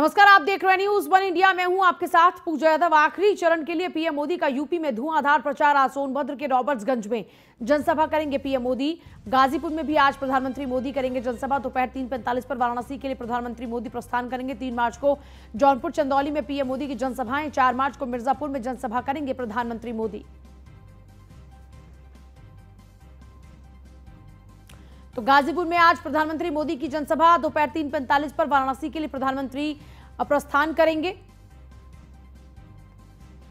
नमस्कार, आप देख रहे हैं न्यूज वन इंडिया। मैं हूं आपके साथ पूजा यादव। आखिरी चरण के लिए पीएम मोदी का यूपी में धुआंधार प्रचार। आज सोनभद्र के रॉबर्ट्सगंज में जनसभा करेंगे पीएम मोदी। गाजीपुर में भी आज प्रधानमंत्री मोदी करेंगे जनसभा। दोपहर 3:45 पर वाराणसी के लिए प्रधानमंत्री मोदी प्रस्थान करेंगे। 3 मार्च को जौनपुर चंदौली में पीएम मोदी की जनसभाएं। 4 मार्च को मिर्जापुर में जनसभा करेंगे प्रधानमंत्री मोदी। तो गाजीपुर में आज प्रधानमंत्री मोदी की जनसभा। दोपहर 3:45 पर वाराणसी के लिए प्रधानमंत्री प्रस्थान करेंगे।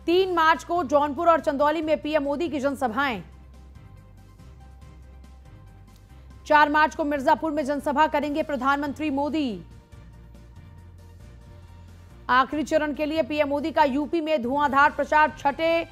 3 मार्च को जौनपुर और चंदौली में पीएम मोदी की जनसभाएं। 4 मार्च को मिर्जापुर में जनसभा करेंगे प्रधानमंत्री मोदी। आखिरी चरण के लिए पीएम मोदी का यूपी में धुआंधार प्रचार। छठे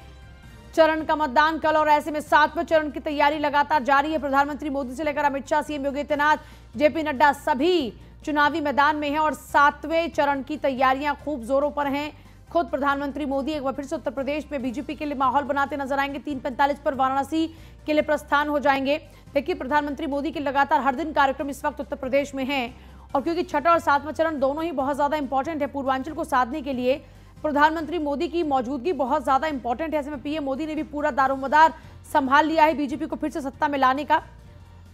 चरण का मतदान कल और ऐसे में 7वें चरण की तैयारी लगातार जारी है। प्रधानमंत्री मोदी से लेकर अमित शाह, सीएम योगी आदित्यनाथ, जेपी नड्डा सभी चुनावी मैदान में हैं और 7वें चरण की तैयारियां खूब जोरों पर हैं। खुद प्रधानमंत्री मोदी एक बार फिर से उत्तर प्रदेश में बीजेपी के लिए माहौल बनाते नजर आएंगे। 3:45 पर वाराणसी के लिए प्रस्थान हो जाएंगे। देखिए, प्रधानमंत्री मोदी के लगातार हर दिन कार्यक्रम इस वक्त उत्तर प्रदेश में हैं और क्योंकि छठा और 7वां चरण दोनों ही बहुत ज्यादा इंपॉर्टेंट है पूर्वांचल को साधने के लिए, प्रधानमंत्री मोदी की मौजूदगी बहुत ज्यादा इंपॉर्टेंट है। ऐसे में पीएम मोदी ने भी पूरा दारोमदार संभाल लिया है बीजेपी को फिर से सत्ता में लाने का।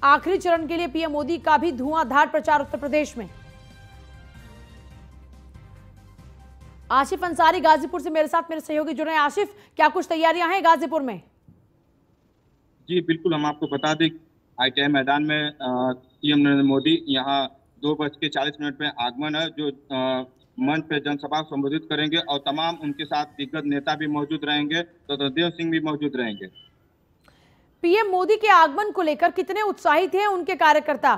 आखिरी चरण के लिए पीएम मोदी का भी धुआंधार प्रचार उत्तर प्रदेश में। आसिफ अंसारी गाजीपुर से मेरे साथ मेरे सहयोगी जुड़े हैं। आसिफ, क्या कुछ तैयारियां हैं गाजीपुर में? जी बिल्कुल, हम आपको बता दें ITI मैदान में पीएम नरेंद्र मोदी यहाँ 2:40 में आगमन है, जो मंच पे जनसभा संबोधित करेंगे और तमाम उनके साथ दिग्गज नेता भी मौजूद रहेंगे, तो देव सिंह भी मौजूद रहेंगे। पीएम मोदी के आगमन को लेकर कितने उत्साहित हैं उनके कार्यकर्ता?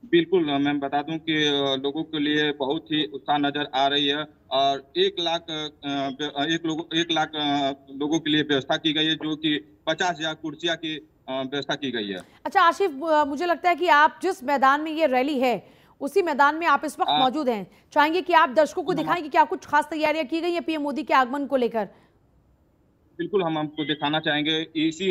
बिल्कुल, मैं बता दूं कि लोगों के लिए बहुत ही उत्साह नजर आ रही है और 1 लाख लोगों के लिए व्यवस्था की गई है, जो कि 50,000 कुर्सियां की व्यवस्था की गई है। अच्छा आसिफ, मुझे लगता है कि आप जिस मैदान में ये रैली है उसी मैदान में आप इस वक्त मौजूद हैं। चाहेंगे कि आप दर्शकों को दिखाएं कि क्या कुछ खास तैयारियां की गई हैं पीएम मोदी के आगमन को लेकर? बिल्कुल, हम आपको दिखाना चाहेंगे। इसी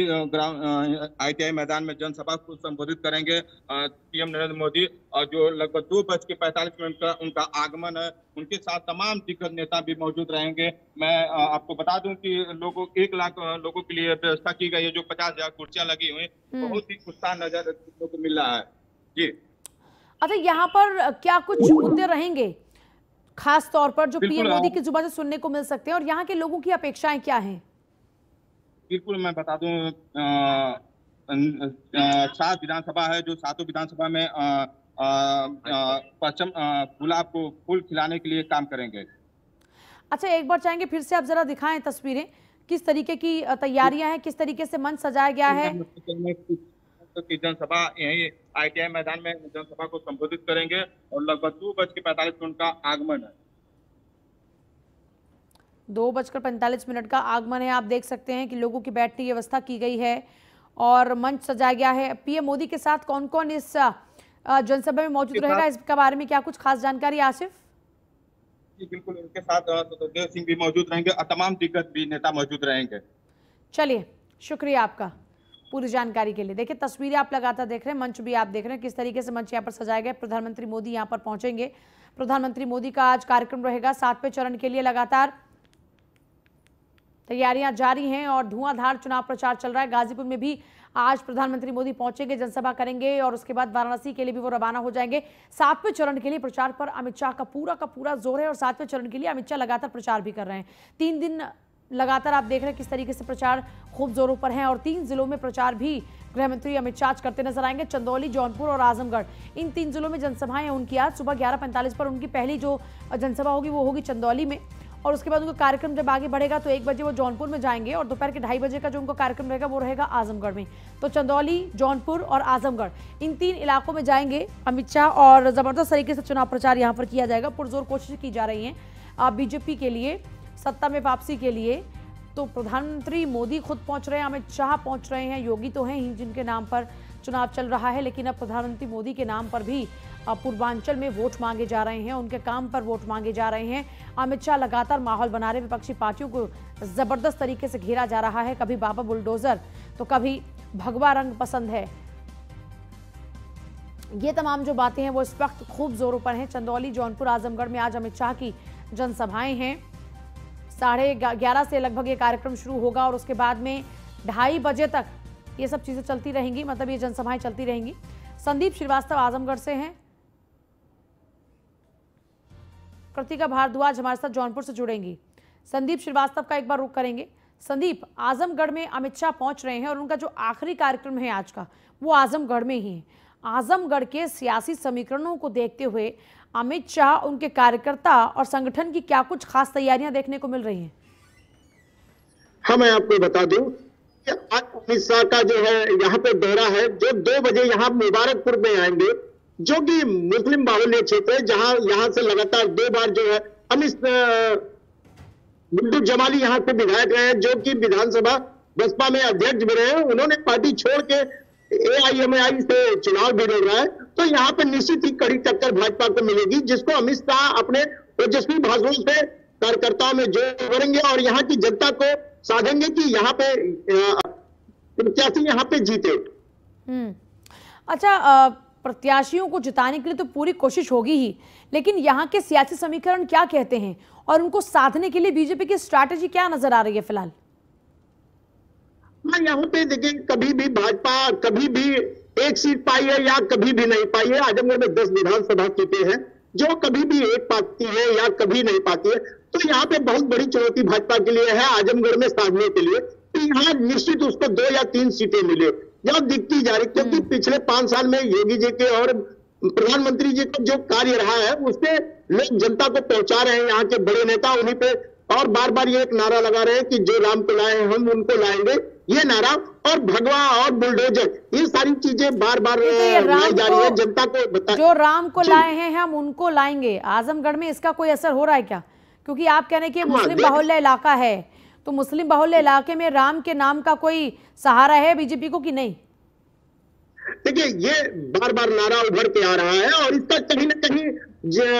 ITI मैदान में जनसभा को संबोधित करेंगे पीएम नरेंद्र मोदी और जो लगभग 2:45 का उनका आगमन है। उनके साथ तमाम दिग्गज नेता भी मौजूद रहेंगे। मैं आपको बता दूं कि 1 लाख लोगों के लिए व्यवस्था की गई है, जो 50,000 कुर्सियां लगी हुई। बहुत ही उत्साह नजर को मिल रहा है। जी अच्छा, यहाँ पर क्या कुछ मुद्दे रहेंगे खास तौर पर जो पीएम मोदी की जुबान से सुनने को मिल सकते हैं और यहाँ के लोगों की अपेक्षाएं क्या हैं? बिल्कुल, मैं बता दूं 7 विधानसभा है, जो 7 विधानसभा में पश्चिम गुलाब को फूल खिलाने के लिए काम करेंगे। अच्छा, एक बार चाहेंगे फिर से आप जरा दिखाएं तस्वीरें, किस तरीके की तैयारियां हैं, किस तरीके से मंच सजाया गया है? की जनसभा यही ITI मैदान में जनसभा को संबोधित करेंगे और लगभग 2:45 उनका आगमन है। 2:45 का आगमन है। आप देख सकते हैं कि लोगों की बैठने की व्यवस्था की गई है और मंच सजाया गया है। पीएम मोदी के साथ कौन कौन इस जनसभा में मौजूद रहेगा, इसके बारे में क्या कुछ खास जानकारी आसिफ? जी बिल्कुल, उनके साथ देव सिंह भी मौजूद रहेंगे और तमाम दिग्गज भी नेता मौजूद रहेंगे। चलिए, शुक्रिया आपका पूरी जानकारी के लिए। देखिए, तस्वीरें आप लगातार देख रहे हैं, मंच भी आप देख रहे हैं किस तरीके से मंच यहाँ पर सजाया गया। प्रधानमंत्री मोदी यहाँ पर पहुंचेंगे। प्रधानमंत्री मोदी का आज कार्यक्रम रहेगा। 7वें चरण के लिए लगातार तैयारियां जारी हैं और धुआंधार चुनाव प्रचार चल रहा है। गाजीपुर में भी आज प्रधानमंत्री मोदी पहुंचेंगे, जनसभा करेंगे और उसके बाद वाराणसी के लिए भी वो रवाना हो जाएंगे। 7वें चरण के लिए प्रचार पर अमित शाह का पूरा जोर है और 7वें चरण के लिए अमित शाह लगातार प्रचार भी कर रहे हैं। 3 दिन लगातार आप देख रहे हैं किस तरीके से प्रचार खूब जोरों पर है और 3 जिलों में प्रचार भी गृह मंत्री अमित शाह करते नजर आएंगे। चंदौली, जौनपुर और आजमगढ़, इन 3 जिलों में जनसभाएं हैं उनकी। आज सुबह 11:45 पर उनकी पहली जो जनसभा होगी वो होगी चंदौली में और उसके बाद उनका कार्यक्रम जब आगे बढ़ेगा तो 1 बजे वो जौनपुर में जाएंगे और दोपहर के 2:30 बजे का जो उनका कार्यक्रम रहेगा वो रहेगा आजमगढ़ में। तो चंदौली, जौनपुर और आजमगढ़, इन 3 इलाकों में जाएंगे अमित शाह और जबरदस्त तरीके से चुनाव प्रचार यहाँ पर किया जाएगा। पुरजोर कोशिश की जा रही है बीजेपी के लिए सत्ता में वापसी के लिए। तो प्रधानमंत्री मोदी खुद पहुंच रहे हैं, अमित शाह पहुंच रहे हैं, योगी तो हैं ही जिनके नाम पर चुनाव चल रहा है, लेकिन अब प्रधानमंत्री मोदी के नाम पर भी पूर्वांचल में वोट मांगे जा रहे हैं, उनके काम पर वोट मांगे जा रहे हैं। अमित शाह लगातार माहौल बना रहे, विपक्षी पार्टियों को जबरदस्त तरीके से घेरा जा रहा है। कभी बाबा बुलडोजर तो कभी भगवा रंग पसंद है, ये तमाम जो बातें हैं वो इस वक्त खूब जोरों पर हैं। चंदौली, जौनपुर, आजमगढ़ में आज अमित शाह की जनसभाएं हैं। 11:30 से लगभग ये कार्यक्रम शुरू होगा और उसके बाद में 2:30 बजे तक ये सब चीजें चलती रहेंगी, मतलब ये जनसभाएं चलती रहेंगी। संदीप श्रीवास्तव आजमगढ़ से हैं, कृतिका भारद्वाज हमारे साथ जौनपुर से जुड़ेंगी। संदीप श्रीवास्तव का एक बार रुख करेंगे। संदीप, आजमगढ़ में अमित शाह पहुंच रहे हैं और उनका जो आखिरी कार्यक्रम है आज का वो आजमगढ़ में ही है। आजमगढ़ के सियासी समीकरणों को देखते हुए अमित शाह, उनके कार्यकर्ता और संगठन की क्या कुछ खास तैयारियां देखने को मिल रही हैं? हाँ, मैं आपको बता दूं कि आज अमित शाह का जो है यहाँ पे दौरा है, जो 2 बजे यहाँ मुबारकपुर में आएंगे, जो कि मुस्लिम बाहुल्य क्षेत्र है, जहां यहाँ से लगातार 2 बार जो है अमित गुड्डू जमाली यहाँ से विधायक रहे हैं, जो कि विधानसभा बसपा में अध्यक्ष भी रहे हैं। उन्होंने पार्टी छोड़ के AIMAI से चुनाव भी लड़ रहा है, तो यहाँ पे निश्चित ही कड़ी टक्कर भाजपा को मिलेगी, जिसको अमित शाह अपने ओजस्वी भाषणों से कार्यकर्ताओं में जोर भरेंगे और यहाँ की जनता को साधेंगे कि यहाँ पे प्रत्याशी यहाँ पे जीते। अच्छा, प्रत्याशियों को जिताने के लिए तो पूरी कोशिश होगी ही, लेकिन यहाँ के सियासी समीकरण क्या कहते हैं और उनको साधने के लिए बीजेपी की स्ट्रैटेजी क्या नजर आ रही है फिलहाल? यहाँ पे देखिए, कभी भी भाजपा कभी भी एक सीट पाई है या कभी भी नहीं पाई है। आजमगढ़ में 10 विधानसभा सीटें हैं, जो कभी भी एक पाती है या कभी नहीं पाती है। तो यहाँ पे बहुत बड़ी चुनौती भाजपा के लिए है आजमगढ़ में साधने के लिए। तो यहाँ निश्चित उसको 2 या 3 सीटें मिले, जो दिखती जा रही, क्योंकि पिछले 5 साल में योगी जी के और प्रधानमंत्री जी का जो कार्य रहा है उससे लोग जनता को पहुंचा रहे हैं। यहाँ के बड़े नेता उन्हीं पे और बार बार ये एक नारा लगा रहे हैं कि जो राम को लाए हम उनको लाएंगे, ये नारा और भगवा और बुलडोजर, ये सारी चीजें बार बार लाई जा रही है। जनता को बता, जो राम को लाए हैं हम उनको लाएंगे, आजमगढ़ में इसका कोई असर हो रहा है क्या? क्योंकि आप कह रहे हैं कि मुस्लिम बाहुल्य इलाका है, तो मुस्लिम बाहुल्य इलाके में राम के नाम का कोई सहारा है बीजेपी को कि नहीं? देखिए, ये बार बार नारा उभर के आ रहा है और इसका कहीं ना कहीं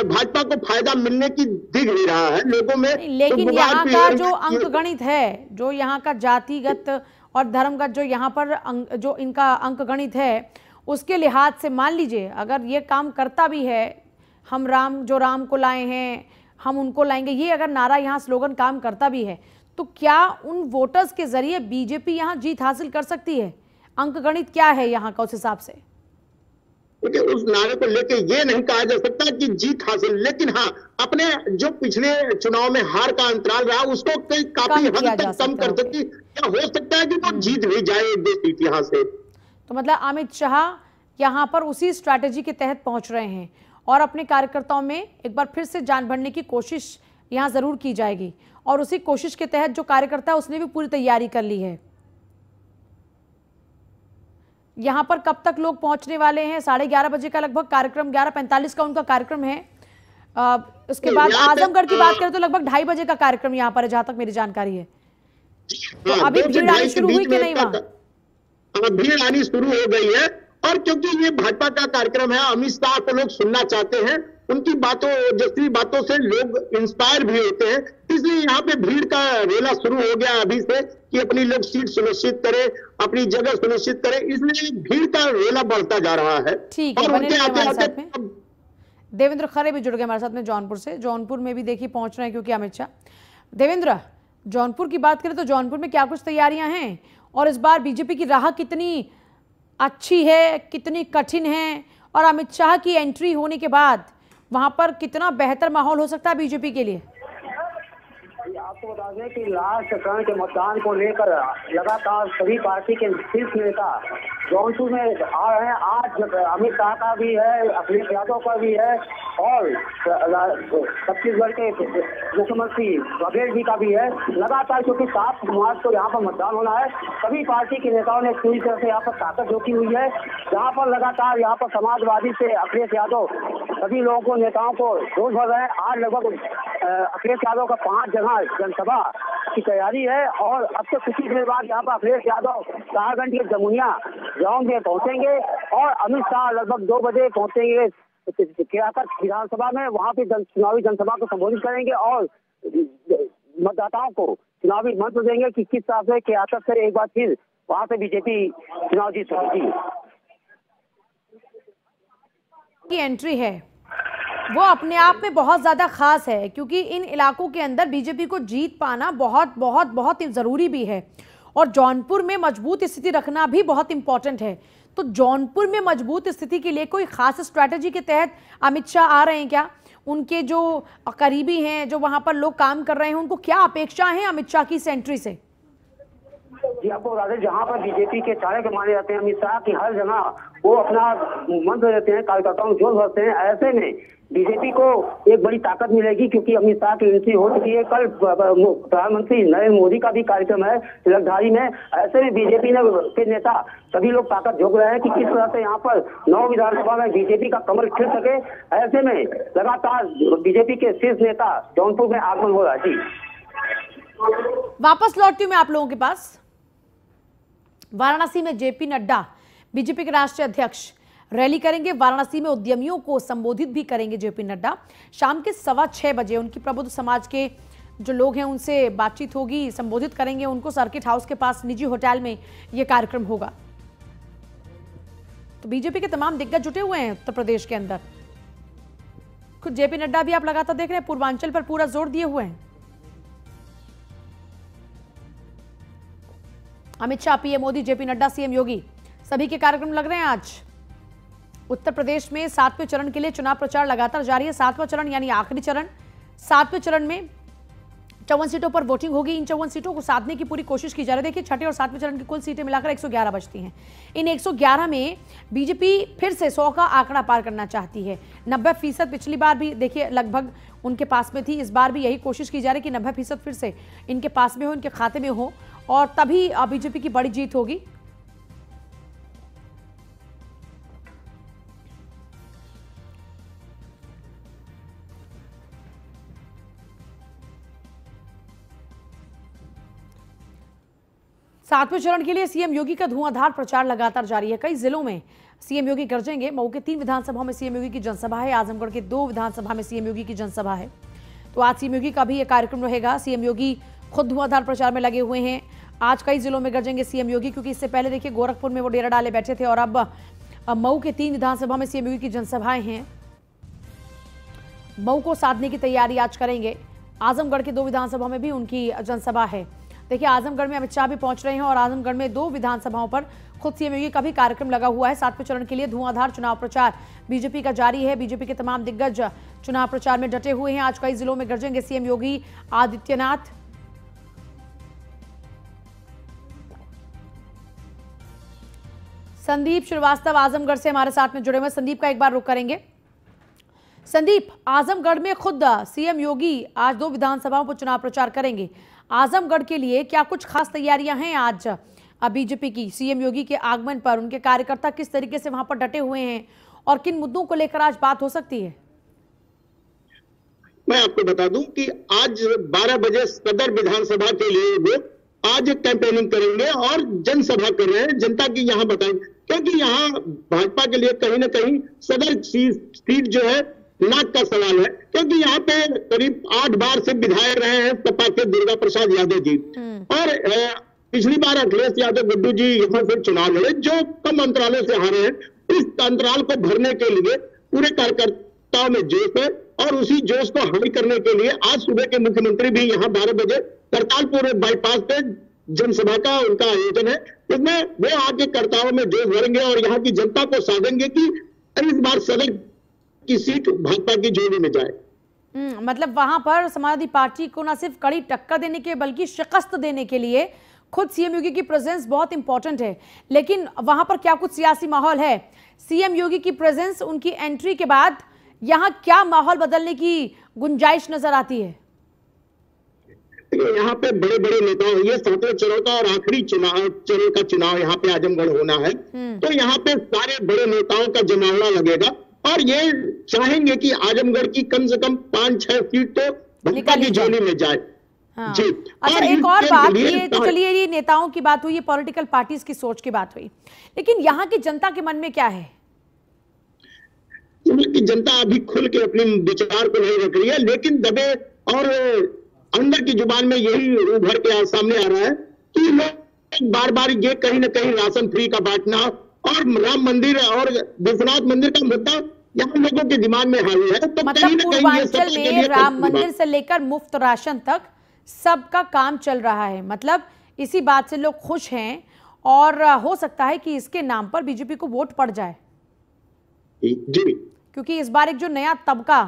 भाजपा को फायदा मिलने की दिख नहीं रहा है लोगों में। लेकिन तो यहाँ का जो अंक गणित है, जो यहाँ का जातिगत और धर्मगत जो यहाँ पर जो इनका अंक गणित है, उसके लिहाज से मान लीजिए अगर ये काम करता भी है, हम राम को लाए हैं हम उनको लाएंगे, ये अगर नारा यहाँ स्लोगन काम करता भी है, तो क्या उन वोटर्स के जरिए बीजेपी यहाँ जीत हासिल कर सकती है? अंक गणित क्या है यहाँ का उस हिसाब से? उस नारे को लेके ये नहीं कहा जा सकता कि जीत हासिल, लेकिन हाँ, अपने जो पिछले चुनाव में हार का अंतराल रहा उसको काफी हद तक कम कर सकती। क्या हो सकता है कि वो जीत भी जाए 1-2 सीट यहाँ से। तो मतलब अमित शाह यहाँ पर उसी स्ट्रैटेजी के तहत पहुंच रहे हैं और अपने कार्यकर्ताओं में एक बार फिर से जान भरने की कोशिश यहाँ जरूर की जाएगी और उसी कोशिश के तहत जो कार्यकर्ता है उसने भी पूरी तैयारी कर ली है। यहाँ पर कब तक लोग पहुंचने वाले हैं? 11:30 बजे का लगभग कार्यक्रम, 11:45 का उनका कार्यक्रम है। उसके बाद आजमगढ़ की बात करें तो लगभग 2:30 बजे का कार्यक्रम यहाँ पर है, जहां तक मेरी जानकारी है। तो अभी भीड़ आनी शुरू हुई कि नहीं? वहां भीड़ आनी शुरू हो गई है और क्योंकि ये भाजपा का कार्यक्रम है, अमित शाह को लोग सुनना चाहते हैं, उनकी जैसी बातों से लोग इंस्पायर भी होते हैं, इसलिए यहाँ पे भीड़ का रेला शुरू हो गया अभी से कि अपनी लोग सीट सुनिश्चित करें, अपनी जगह सुनिश्चित करें, इसलिए भीड़ का रेला बढ़ता जा रहा है। ठीक है, बने रहिए हमारे साथ में। देवेंद्र खरे भी जुड़ गए हमारे साथ में जौनपुर से। जौनपुर में भी देखिए पहुंच रहे हैं क्योंकि अमित शाह। देवेंद्र, जौनपुर की बात करें तो जौनपुर में क्या कुछ तैयारियां हैं और इस बार बीजेपी की राह कितनी अच्छी है, कितनी कठिन है, और अमित शाह की एंट्री होने के बाद वहां पर कितना बेहतर माहौल हो सकता है बीजेपी के लिए? आपको बता दें कि लास्ट चरण के मतदान को लेकर लगातार सभी पार्टी के शीर्ष नेता जौनपुर में आ रहे हैं। आज अमित शाह का भी है, अखिलेश यादव का भी है और छत्तीसगढ़ के मुख्यमंत्री बघेल जी का भी है। लगातार क्योंकि 7 मार्च को यहाँ पर मतदान होना है, सभी पार्टी के नेताओं ने पूरी तरह से यहाँ पर ताकत झोंकी हुई है। जहाँ पर लगातार यहाँ पर समाजवादी से अखिलेश यादव सभी लोगों को, नेताओं को जोश भर रहे हैं। आज लगभग अखिलेश यादव का 5 जगह जनसभा की तैयारी है और अब से कुछ ही देर बाद यहाँ पर अखिलेश यादव साहगंज के जमुनिया गाँव में पहुंचेंगे और अमित शाह लगभग 2 बजे पहुंचेंगे केराकर विधानसभा में। वहाँ पे चुनावी जनसभा को संबोधित करेंगे और मतदाताओं को चुनावी मंत्र देंगे कि किस तरह से केराकर से एक बार फिर वहाँ से बीजेपी चुनाव जीत सकेगी। की एंट्री है वो अपने आप में बहुत ज़्यादा खास है, क्योंकि इन इलाकों के अंदर बीजेपी को जीत पाना बहुत बहुत बहुत ज़रूरी भी है और जौनपुर में मजबूत स्थिति रखना भी बहुत इंपॉर्टेंट है। तो जौनपुर में मजबूत स्थिति के लिए कोई खास स्ट्रैटेजी के तहत अमित शाह आ रहे हैं क्या? उनके जो करीबी हैं, जो वहां पर लोग काम कर रहे हैं, उनको क्या अपेक्षा है अमित शाह की इस एंट्री से? जी, आपको बता दें, जहाँ पर बीजेपी के चाणक्य माने जाते हैं अमित शाह की, हर जगह वो अपना मंत्र देते हैं, कार्यकर्ताओं को जोश भरते हैं। ऐसे में बीजेपी को एक बड़ी ताकत मिलेगी, क्योंकि अमित शाह की एंट्री हो चुकी है। कल प्रधानमंत्री नरेंद्र मोदी का भी कार्यक्रम है तिलकधारी में। ऐसे में बीजेपी के नेता सभी लोग ताकत झोंक रहे हैं कि किस तरह से यहाँ पर 9 विधानसभा में बीजेपी का कमल खिल सके। ऐसे में लगातार बीजेपी के शीर्ष नेता जौनपुर में आगमन हो रहा है। जी, वापस लौटती हूँ मैं आप लोगों के पास। वाराणसी में जेपी नड्डा बीजेपी के राष्ट्रीय अध्यक्ष रैली करेंगे। वाराणसी में उद्यमियों को संबोधित भी करेंगे जेपी नड्डा। शाम के 6:15 बजे उनकी प्रबुद्ध समाज के जो लोग हैं उनसे बातचीत होगी, संबोधित करेंगे उनको। सर्किट हाउस के पास निजी होटल में यह कार्यक्रम होगा। तो बीजेपी के तमाम दिग्गज जुटे हुए हैं उत्तर प्रदेश के अंदर। खुद जेपी नड्डा भी आप लगातार देख रहे हैं, पूर्वांचल पर पूरा जोर दिए हुए हैं। Amit Shah, PM Modi, JP Nadda, CM Yogi, सभी के कार्यक्रम लग रहे हैं आज। उत्तर प्रदेश में 7वें चरण के लिए चुनाव प्रचार लगातार जारी है। 7वां चरण यानी आखिरी चरण। 7वें चरण में 54 सीटों पर वोटिंग होगी। इन 54 सीटों को साधने की पूरी कोशिश की जा रही है। देखिए, छठे और 7वें चरण की कुल सीटें मिलाकर 111 बचती हैं। इन 111 में बीजेपी फिर से 100 का आंकड़ा पार करना चाहती है। 90% पिछली बार भी देखिए लगभग उनके पास में थी। इस बार भी यही कोशिश की जा रही है कि 90% फिर से इनके पास में हो, इनके खाते में हो, और तभी बीजेपी की बड़ी जीत होगी। सातवें चरण के लिए सीएम योगी का धुआंधार प्रचार लगातार जारी है। कई जिलों में सीएम योगी गरजेंगे। मऊ के 3 विधानसभाओं में सीएम योगी की जनसभा है। आजमगढ़ के 2 विधानसभा में सीएम योगी की जनसभा है। तो आज सीएम योगी का भी यह कार्यक्रम रहेगा। सीएम योगी खुद धुआंधार प्रचार में लगे हुए हैं। आज कई जिलों में गरजेंगे सीएम योगी, क्योंकि इससे पहले देखिए गोरखपुर में वो डेरा डाले बैठे थे और अब मऊ के 3 विधानसभा में सीएम योगी की जनसभाएं हैं। मऊ को साधने की तैयारी आज करेंगे। आजमगढ़ के 2 विधानसभा में भी उनकी जनसभा है। देखिए, आजमगढ़ में अमित शाह भी पहुंच रहे हैं और आजमगढ़ में 2 विधानसभाओं पर खुद सीएम योगी का भी कार्यक्रम लगा हुआ है। 7वें चरण के लिए धुआंधार चुनाव प्रचार बीजेपी का जारी है। बीजेपी के तमाम दिग्गज चुनाव प्रचार में डटे हुए हैं। आज कई जिलों में गरजेंगे सीएम योगी आदित्यनाथ। संदीप श्रीवास्तव आजमगढ़ से हमारे साथ में जुड़े हुए। संदीप का एक बार रुख करेंगे। संदीप, आजमगढ़ में खुद सीएम योगी आज 2 विधानसभाओं पर चुनाव प्रचार करेंगे। आजमगढ़ के लिए क्या कुछ खास तैयारियां हैं आज बीजेपी की? सीएम योगी के आगमन पर उनके कार्यकर्ता किस तरीके से वहां पर डटे हुए हैं और किन मुद्दों को लेकर आज बात हो सकती है? मैं आपको बता दूं कि आज 12 बजे सदर विधानसभा के लिए वो आज कैंपेनिंग करेंगे और जनसभा कर रहे हैं। जनता की यहाँ बताएंगे, क्योंकि यहाँ भाजपा के लिए कहीं ना कहीं सदर सीट जो है नाक का सवाल है, क्योंकि यहाँ पे करीब 8 बार से विधायक रहे हैं सपा के दुर्गा प्रसाद यादव जी, और पिछली बार अखिलेश यादव गुड्डू जी यहाँ से चुनाव लड़े, जो कम अंतरालों से हारे हैं। इस अंतराल को भरने के लिए पूरे कार्यकर्ताओं में जोश है और उसी जोश को हावी करने के लिए आज सुबह के मुख्यमंत्री भी यहाँ 12 बजे करतालपुर बाईपास पे जनसभा का उनका आयोजन है। इसमें वो आके कर्ताओं में जोश भरेंगे और यहाँ की जनता को साधेंगे कि इस बार सदर की सीट भाजपा की झोली में जाए। मतलब वहां पर समाजवादी पार्टी को न सिर्फ कड़ी टक्कर देने के बल्कि शिकस्त देने के लिए खुद सीएम योगी की प्रेजेंस बहुत इंपॉर्टेंट है। लेकिन वहां पर क्या कुछ सियासी माहौल है? सीएम योगी की प्रेजेंस, उनकी एंट्री के बाद यहाँ क्या माहौल बदलने की गुंजाइश नजर आती है? यहाँ पे बड़े बड़े नेताओं, ये 7वें चरण का और आखिरी चरण का चुनाव यहाँ पे आजमगढ़ होना है, तो यहाँ पे सारे बड़े नेताओं का जमावड़ा लगेगा और ये चाहेंगे कि आजमगढ़ की कम से कम 5-6 सीट तो भाजपा की झोली में जाए। हाँ। जी। अच्छा, एक और बात, ये तो चलिए ये नेताओं की बात हुई, ये पॉलिटिकल पार्टीज की सोच की बात हुई, लेकिन यहाँ की जनता के मन में क्या है? कि जनता अभी खुल के अपने विचार को नहीं रख रही है, लेकिन दबे और अंदर की जुबान में यही उभर के सामने आ रहा है कि लोग बार बार ये कहीं ना कहीं राशन फ्री का बांटना और राम मंदिर और विश्वनाथ मंदिर का मुद्दा यहाँ लोगों के दिमाग में हावी है। तो मतलब कहीं ना कहीं ये पूर्वांचल सबके लिए में राम कठिन मंदिर बात। से लेकर मुफ्त राशन तक सबका काम चल रहा है। मतलब इसी बात से लोग खुश हैं और हो सकता है कि इसके नाम पर बीजेपी को वोट पड़ जाए, जी, क्योंकि इस बार एक जो नया तबका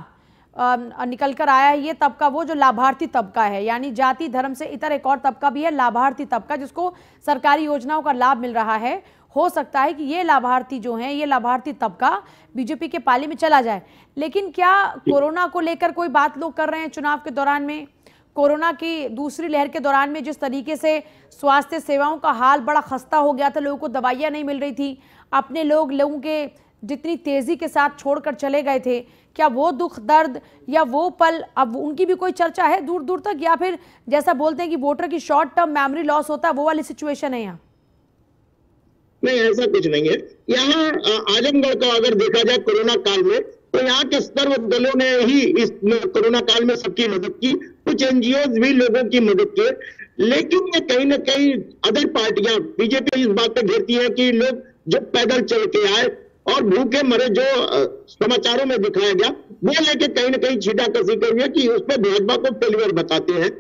निकल कर आया है, ये तबका वो जो लाभार्थी तबका है, यानी जाति धर्म से इतर एक और तबका भी है, लाभार्थी तबका, जिसको सरकारी योजनाओं का लाभ मिल रहा है। हो सकता है कि ये लाभार्थी जो हैं, ये लाभार्थी तबका बीजेपी के पाले में चला जाए। लेकिन क्या कोरोना को लेकर कोई बात लोग कर रहे हैं चुनाव के दौरान में? कोरोना की दूसरी लहर के दौरान में जिस तरीके से स्वास्थ्य सेवाओं का हाल बड़ा खस्ता हो गया था, लोगों को दवाइयाँ नहीं मिल रही थी, अपने लोगों के जितनी तेजी के साथ छोड़कर चले गए थे, क्या वो दुख दर्द या वो पल अब उनकी भी कोई चर्चा है दूर दूर तक, या फिर जैसा बोलते हैं कि वोटर की शॉर्ट टर्म मेमोरी लॉस होता है, वो वाली सिचुएशन है यहाँ? नहीं, ऐसा कुछ नहीं है। यहाँ आजमगढ़ का अगर देखा जाए कोरोना काल में, तो यहाँ के सर्व दलों ने ही इस कोरोना काल में सबकी मदद की, कुछ एनजीओ भी लोगों की मदद की। लेकिन ये कहीं ना कहीं अदर पार्टियां बीजेपी इस बात पे घेरती है कि लोग जो पैदल चल के आए और भूखे मरे, जो समाचारों में दिखाया गया, वो लेके कहीं ना कहीं छीटाकशी करी है कि उस पर भाजपा को फेलियर बताते हैं।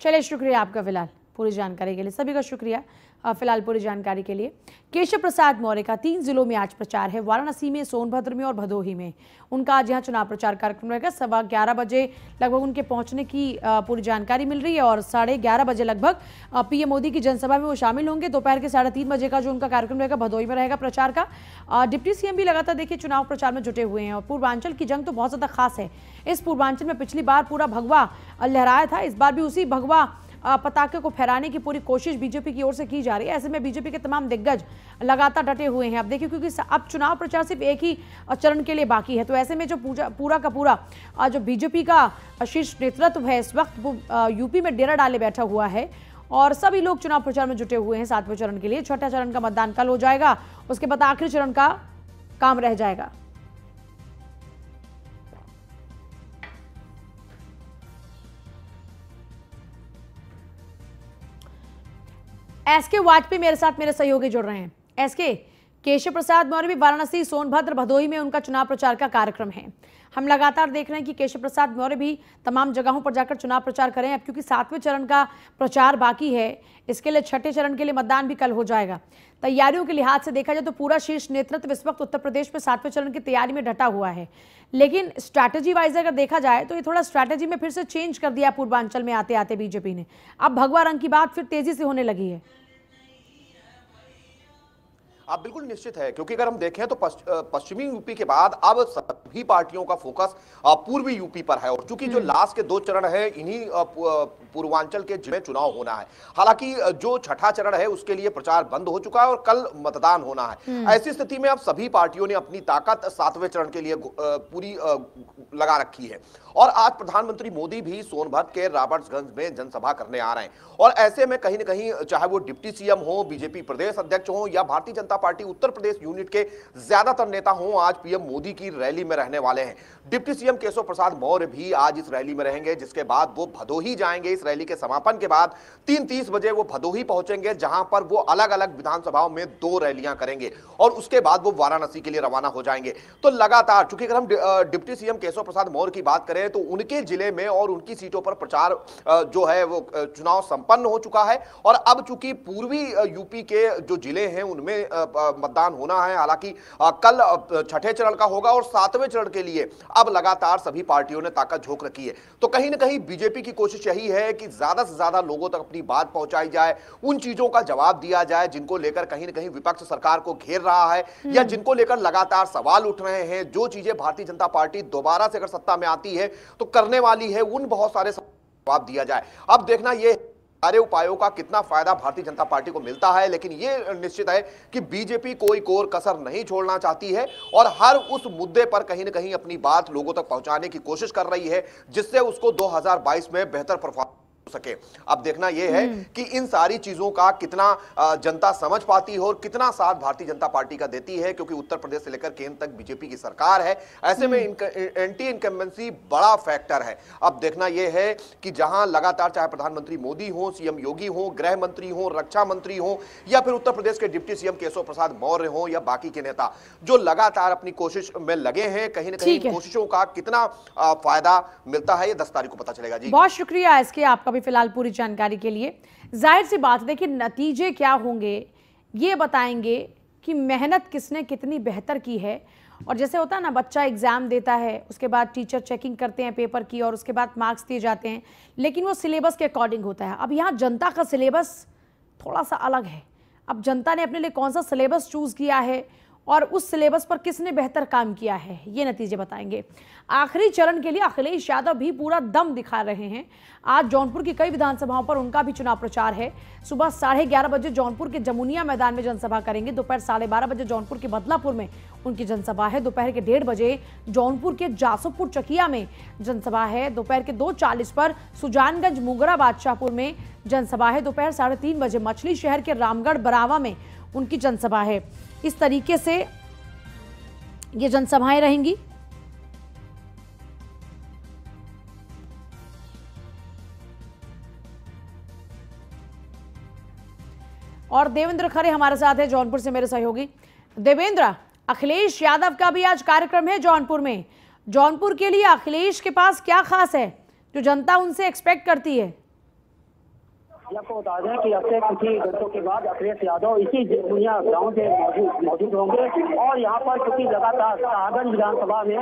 चलिए, शुक्रिया आपका फिलहाल पूरी जानकारी के लिए, सभी का शुक्रिया फिलहाल पूरी जानकारी के लिए। केशव प्रसाद मौर्य का 3 जिलों में आज प्रचार है, वाराणसी में, सोनभद्र में और भदोही में। उनका आज यहाँ चुनाव प्रचार कार्यक्रम रहेगा। 11:15 बजे लगभग उनके पहुंचने की पूरी जानकारी मिल रही है और 11:30 बजे लगभग पीएम मोदी की जनसभा में वो शामिल होंगे। दोपहर के 3:30 बजे का जो उनका कार्यक्रम रहेगा भदोही में रहेगा प्रचार का। डिप्टी सीएम भी लगातार देखिए चुनाव प्रचार में जुटे हुए हैं और पूर्वांचल की जंग तो बहुत ज़्यादा खास है। इस पूर्वांचल में पिछली बार पूरा भगवा लहराया था, इस बार भी उसी भगवा पताके को फहराने की पूरी कोशिश बीजेपी की ओर से की जा रही है। ऐसे में बीजेपी के तमाम दिग्गज लगातार डटे हुए हैं। अब देखिए, क्योंकि अब चुनाव प्रचार सिर्फ एक ही चरण के लिए बाकी है, तो ऐसे में जो पूरा का पूरा जो बीजेपी का शीर्ष नेतृत्व है इस वक्त वो यूपी में डेरा डाले बैठा हुआ है और सभी लोग चुनाव प्रचार में जुटे हुए हैं 7वें चरण के लिए। छठा चरण का मतदान कल हो जाएगा, उसके बाद आखिरी चरण का काम रह जाएगा। एसके वाजपेयी मेरे साथ मेरे सहयोगी जुड़ रहे हैं। एसके, केशव प्रसाद मौर्य भी वाराणसी, सोनभद्र, भदोही में उनका चुनाव प्रचार का कार्यक्रम है। हम लगातार देख रहे हैं कि केशव प्रसाद मौर्य भी तमाम जगहों पर जाकर चुनाव प्रचार करें। अब क्योंकि 7वें चरण का प्रचार बाकी है, इसके लिए छठे चरण के लिए मतदान भी कल हो जाएगा। तैयारियों के लिहाज से देखा जाए तो पूरा शीर्ष नेतृत्व इस वक्त उत्तर प्रदेश में 7वें चरण की तैयारी में डटा हुआ है। लेकिन स्ट्रैटेजी वाइज अगर देखा जाए तो ये थोड़ा स्ट्रैटेजी में फिर से चेंज कर दिया पूर्वांचल में आते आते बीजेपी ने। अब भगवा रंग की बात फिर तेजी से होने लगी है। आप बिल्कुल निश्चित है, क्योंकि अगर हम देखें तो पश्चिमी यूपी के बाद अब सभी पार्टियों का फोकस पूर्वी यूपी पर है और चूंकि जो लास्ट के 2 चरण है इन्हीं पूर्वांचल के जिले चुनाव होना है। हालांकि जो छठा चरण है उसके लिए प्रचार बंद हो चुका है और कल मतदान होना है। ऐसी स्थिति में अब सभी पार्टियों ने अपनी ताकत 7वें चरण के लिए पूरी लगा रखी है और आज प्रधानमंत्री मोदी भी सोनभद्र के रॉबर्ट्सगंज में जनसभा करने आ रहे हैं और ऐसे में कहीं ना कहीं चाहे वो डिप्टी सीएम हो, बीजेपी प्रदेश अध्यक्ष हो या भारतीय जनता पार्टी उत्तर प्रदेश यूनिट के ज्यादातर नेता हों, आज पीएम मोदी की रैली में रहने वाले हैं। डिप्टी सीएम केशव प्रसाद मौर्य भी आज इस रैली में रहेंगे, जिसके बाद वो भदोही जाएंगे। इस रैली के समापन के बाद 3:30 बजे वो भदोही पहुंचेंगे, जहां पर वो अलग अलग विधानसभाओं में 2 रैलियां करेंगे और उसके बाद वो वाराणसी के लिए रवाना हो जाएंगे। तो लगातार, चूंकि अगर हम डिप्टी सीएम केशव प्रसाद मौर्य की बात करें तो उनके जिले में और उनकी सीटों पर प्रचार जो है वो चुनाव संपन्न हो चुका है और अब चूंकि पूर्वी यूपी के जो जिले हैं उनमें मतदान होना है। हालांकि कल छठे चरण का होगा और 7वें चरण के लिए अब लगातार सभी पार्टियों ने ताकत झोंक रखी है। तो कहीं ना कहीं बीजेपी की कोशिश यही है कि ज्यादा से ज्यादा लोगों तक अपनी बात पहुंचाई जाए, उन चीजों का जवाब दिया जाए जिनको लेकर कहीं ना कहीं विपक्ष सरकार को घेर रहा है या जिनको लेकर लगातार सवाल उठ रहे हैं। जो चीजें भारतीय जनता पार्टी दोबारा से अगर सत्ता में आती है तो करने वाली है, उन बहुत सारे जवाब दिया जाए। अब देखना यह सारे उपायों का कितना फायदा भारतीय जनता पार्टी को मिलता है, लेकिन यह निश्चित है कि बीजेपी कोई कोर कसर नहीं छोड़ना चाहती है और हर उस मुद्दे पर कहीं ना कहीं अपनी बात लोगों तक पहुंचाने की कोशिश कर रही है, जिससे उसको 2022 में बेहतर परफॉर्मेंस सके। अब देखना यह है कि इन सारी चीजों का कितना जनता समझ पाती है और कितना साथ भारतीय जनता पार्टी का देती है, क्योंकि उत्तर प्रदेश से लेकर केंद्र तक बीजेपी की सरकार है। ऐसे में एंटी इनकम्बेंसी बड़ा फैक्टर है। अब देखना यह है कि जहां लगातार चाहे प्रधानमंत्री मोदी हो, सीएम योगी हो, गृह मंत्री हो, रक्षा मंत्री हो, या फिर उत्तर प्रदेश के डिप्टी सीएम केशव प्रसाद मौर्य हो, या बाकी के नेता जो लगातार अपनी कोशिश में लगे हैं, कहीं ना कहीं कोशिशों का कितना फायदा मिलता है, ये 10 तारीख को पता चलेगा। जी बहुत शुक्रिया इसके आपका भी फिलहाल पूरी जानकारी के लिए। जाहिर सी बात है कि नतीजे क्या होंगे ये बताएंगे कि मेहनत किसने कितनी बेहतर की है। और जैसे होता है ना, बच्चा एग्जाम देता है, उसके बाद टीचर चेकिंग करते हैं पेपर की और उसके बाद मार्क्स दिए जाते हैं, लेकिन वो सिलेबस के अकॉर्डिंग होता है। अब यहाँ जनता का सिलेबस थोड़ा सा अलग है। अब जनता ने अपने लिए कौन सा सिलेबस चूज किया है और उस सिलेबस पर किसने बेहतर काम किया है, ये नतीजे बताएंगे। आखिरी चरण के लिए अखिलेश यादव भी पूरा दम दिखा रहे हैं। आज जौनपुर की कई विधानसभाओं पर उनका भी चुनाव प्रचार है। सुबह 11:30 बजे जौनपुर के जमुनिया मैदान में जनसभा करेंगे। दोपहर 12:30 बजे जौनपुर के बदलापुर में उनकी जनसभा है। दोपहर के 1:30 बजे जौनपुर के जासुपुर चकिया में जनसभा है। दोपहर के 2:40 पर सुजानगंज मुगरा बादशाहपुर में जनसभा है। दोपहर 3:30 बजे मछली शहर के रामगढ़ बरावा में उनकी जनसभा है। इस तरीके से ये जनसभाएं रहेंगी। और देवेंद्र खरे हमारे साथ है जौनपुर से, मेरे सहयोगी। देवेंद्र, अखिलेश यादव का भी आज कार्यक्रम है जौनपुर में। जौनपुर के लिए अखिलेश के पास क्या खास है जो जनता उनसे एक्सपेक्ट करती है? आपको बता दें कि अब से कुछ ही घंटों के बाद अखिलेश यादव इसी जमुनिया ग्राउंड में मौजूद होंगे और यहाँ पर क्योंकि लगातार शाहगंज विधानसभा में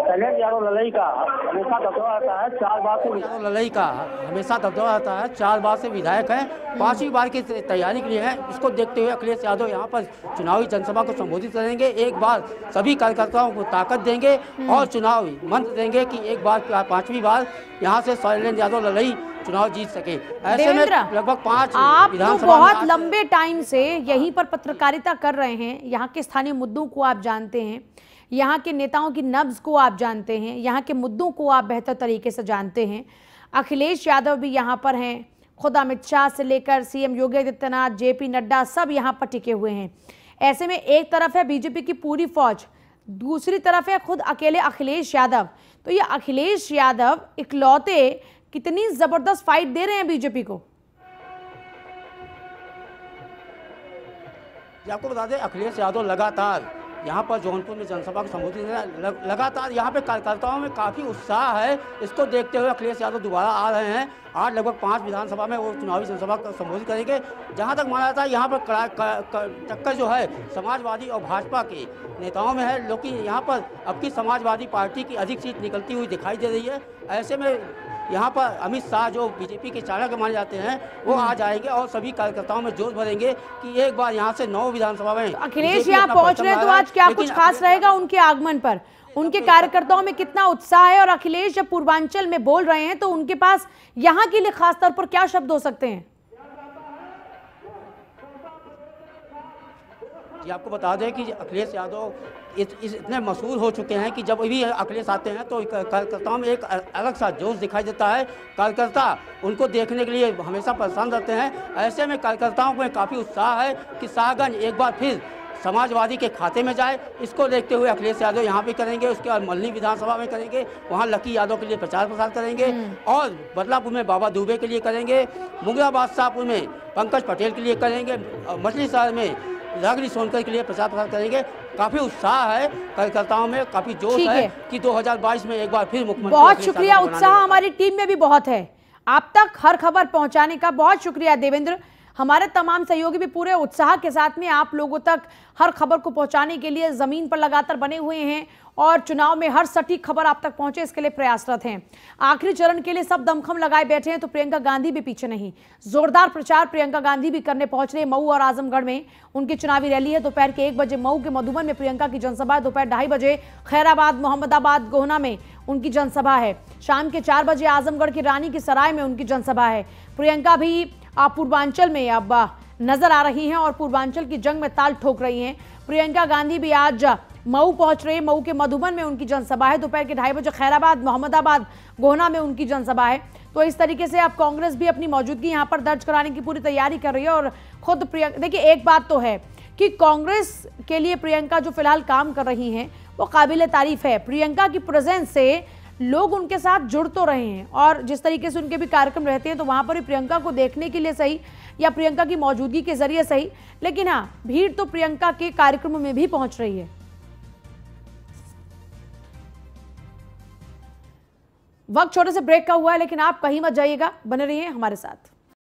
शैलेंद्र यादव ललई का हमेशा दबदबा रहता है। 4 बार से ललई का हमेशा दबदबा रहता है, 4 बार से विधायक है, 5वीं बार की तैयारी के लिए है। इसको देखते हुए अखिलेश यादव यहाँ पर चुनावी जनसभा को संबोधित करेंगे। एक बार सभी कार्यकर्ताओं को ताकत देंगे और चुनावी मंत्र देंगे कि एक बार 5वीं बार यहाँ से शैलेंद्र यादव ललई चुनाव जीत सके। ऐसे में लगभग 5 आप तो बहुत लंबे टाइम से यहीं पर पत्रकारिता कर रहे हैं, यहाँ के स्थानीय मुद्दों को आप जानते हैं, यहाँ के नेताओं की नब्ज को आप जानते हैं, यहाँ के मुद्दों को आप बेहतर तरीके से जानते हैं। अखिलेश यादव भी यहाँ पर हैं, खुद अमित शाह से लेकर सीएम योगी आदित्यनाथ, जेपी नड्डा सब यहाँ पर टिके हुए हैं। ऐसे में एक तरफ है बीजेपी की पूरी फौज, दूसरी तरफ है खुद अकेले अखिलेश यादव। तो ये अखिलेश यादव इकलौते कितनी जबरदस्त फाइट दे रहे हैं बीजेपी को। आपको बता दें अखिलेश यादव लगातार यहाँ पर जौनपुर में जनसभा को संबोधित है। लगातार यहाँ पे कार्यकर्ताओं में काफ़ी उत्साह है। इसको देखते हुए अखिलेश यादव दोबारा आ रहे हैं। आज लगभग 5 विधानसभा में वो चुनावी जनसभा को संबोधित करेंगे। जहाँ तक माना जाता है यहाँ पर टक्कर जो है समाजवादी और भाजपा के नेताओं में है, लेकिन यहाँ पर अब की समाजवादी पार्टी की अधिक सीट निकलती हुई दिखाई दे रही है। ऐसे में यहाँ पर अमित शाह जो बीजेपी के चाणक्य माने जाते हैं वो आ जाएंगे और सभी कार्यकर्ताओं में जोश भरेंगे कि एक बार यहाँ से 9 विधानसभा में अखिलेश यहाँ पहुँच रहे हैं। तो आज क्या कुछ खास रहेगा उनके आगमन पर? उनके कार्यकर्ताओं में कितना उत्साह है? और अखिलेश जब पूर्वांचल में बोल रहे हैं तो उनके पास यहाँ के लिए खास तौर पर क्या शब्द हो सकते हैं? आपको बता दें कि अखिलेश यादव इतने मशहूर हो चुके हैं कि जब भी अखिलेश आते हैं तो कार्यकर्ताओं में एक अलग सा जोश दिखाई देता है। कार्यकर्ता उनको देखने के लिए हमेशा परेशान रहते हैं। ऐसे में कार्यकर्ताओं में काफ़ी उत्साह है कि शाहगंज एक बार फिर समाजवादी के खाते में जाए। इसको देखते हुए अखिलेश यादव यहाँ भी करेंगे, उसके बाद मल्ली विधानसभा में करेंगे, वहाँ लकी यादव के लिए प्रचार प्रसार करेंगे और बदलापुर में बाबा दुबे के लिए करेंगे, मुगरा बादशाहपुर में पंकज पटेल के लिए करेंगे, मछली शहर में रागिनी सोनकर के लिए प्रचार प्रसार करेंगे। काफी उत्साह है कार्यकर्ताओं में, काफी जोश है कि 2022 में एक बार फिर मुख्यमंत्री। बहुत शुक्रिया, उत्साह हमारी टीम में भी बहुत है। आप तक हर खबर पहुंचाने का बहुत शुक्रिया देवेंद्र। हमारे तमाम सहयोगी भी पूरे उत्साह के साथ में आप लोगों तक हर खबर को पहुंचाने के लिए जमीन पर लगातार बने हुए हैं और चुनाव में हर सटीक खबर आप तक पहुंचे इसके लिए प्रयासरत हैं। आखिरी चरण के लिए सब दमखम लगाए बैठे हैं तो प्रियंका गांधी भी पीछे नहीं। जोरदार प्रचार प्रियंका गांधी भी करने पहुंच रहे हैं। मऊ और आजमगढ़ में उनकी चुनावी रैली है। दोपहर के 1 बजे मऊ के मधुबन में प्रियंका की जनसभा है। दोपहर 2:30 बजे खैराबाद, मोहम्मदाबाद, गोहना में उनकी जनसभा है। शाम के 4 बजे आजमगढ़ की रानी की सराय में उनकी जनसभा है। प्रियंका भी पूर्वांचल में अब नजर आ रही हैं और पूर्वांचल की जंग में ताल ठोक रही हैं। प्रियंका गांधी भी आज मऊ पहुंच रही है। मऊ के मधुबन में उनकी जनसभा है। दोपहर के 2:30 बजे खैराबाद, मोहम्मदाबाद, गोहना में उनकी जनसभा है। तो इस तरीके से अब कांग्रेस भी अपनी मौजूदगी यहां पर दर्ज कराने की पूरी तैयारी कर रही है। और खुद प्रियंका, देखिए एक बात तो है कि कांग्रेस के लिए प्रियंका जो फिलहाल काम कर रही हैं वो काबिल तारीफ है। प्रियंका की प्रेजेंस से लोग उनके साथ जुड़ तो रहे हैं और जिस तरीके से उनके भी कार्यक्रम रहते हैं तो वहां पर भी प्रियंका को देखने के लिए सही या प्रियंका की मौजूदगी के जरिए सही, लेकिन हाँ, भीड़ तो प्रियंका के कार्यक्रमों में भी पहुंच रही है। वक्त छोटे से ब्रेक का हुआ है, लेकिन आप कहीं मत जाइएगा, बने रहिए हमारे साथ।